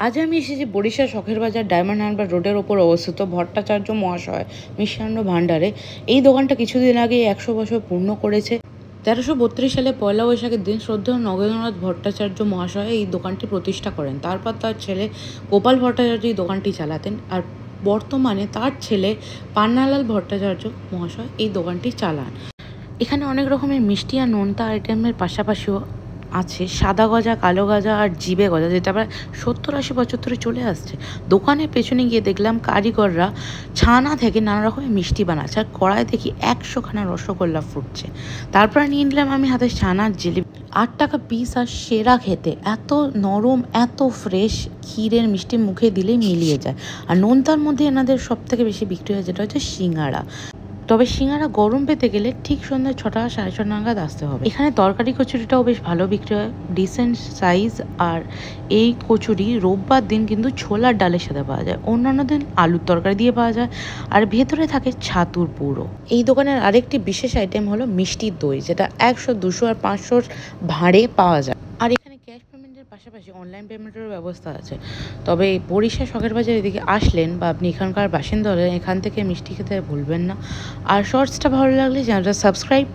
আজ আমি এসেছি বরিশাল শখের বাজার ডায়মন্ড হারবার রোডের ওপর অবস্থিত ভট্টাচার্য মহাশয় মিষ্টান্ন ভাণ্ডারে। এই দোকানটা কিছুদিন আগে 100 বছর পূর্ণ করেছে। 1332 সালে পয়লা বৈশাখের দিন শ্রদ্ধেয় নগেন্দ্রনাথ ভট্টাচার্য মহাশয় এই দোকানটি প্রতিষ্ঠা করেন। তারপর তার ছেলে গোপাল ভট্টাচার্য এই দোকানটি চালাতেন, আর বর্তমানে তার ছেলে পান্নালাল ভট্টাচার্য মহাশয় এই দোকানটি চালান। এখানে অনেক রকমের মিষ্টি আর নোনতা আইটেমের পাশাপাশিও আছে সাদা গজা, কালো গজা আর জিবে গজা, যেটা প্রায় 70-80 বছর ধরে চলে আসছে। দোকানের পেছনে গিয়ে দেখলাম কারিগররা ছানা থেকে নানা রকমের মিষ্টি বানাচ্ছে, আর কড়াই দেখি 100খানা রসগোল্লা ফুটছে। তারপরে নিয়ে নিলাম আমি হাতে ছানার জিলিপি। 8 টাকা পিস, আর সেরা খেতে, এত নরম এত ফ্রেশ, ক্ষীরের মিষ্টি মুখে দিলেই মিলিয়ে যায়। আর নোনতার মধ্যে এনাদের সব থেকে বেশি বিক্রি হয় যেটা হচ্ছে সিঙ্গাড়া। তবে সিঙ্গারা গরম পেতে গেলে ঠিক সন্ধ্যা 6টা 6:30 নাগাদ আসতে হবে। এখানে তরকারি কচুরিটাও বেশ ভালো বিক্রি হয়, ডিসেন্ট সাইজ। আর এই কচুরি রোববার দিন কিন্তু ছোলার ডালের সাথে পাওয়া যায়, অন্যান্য দিন আলুর তরকারি দিয়ে পাওয়া যায়, আর ভেতরে থাকে ছাতুর পুরো। এই দোকানের আরেকটি বিশেষ আইটেম হলো মিষ্টির দই, যেটা 100, 200 আর 500 ভাঁড়ে পাওয়া যায়। আর এখানে ক্যাশ পেমেন্টের পাশাপাশি অনলাইন পেমেন্টেরও ব্যবস্থা আছে। তবে বরিশাল শখের বাজার এদিকে আসলেন বা আপনি এখানকার বাসিন্দা হলেন, এখান থেকে মিষ্টি খেতে ভুলবেন না। আর শর্টসটা ভালো লাগলে চ্যানেলটা সাবস্ক্রাইব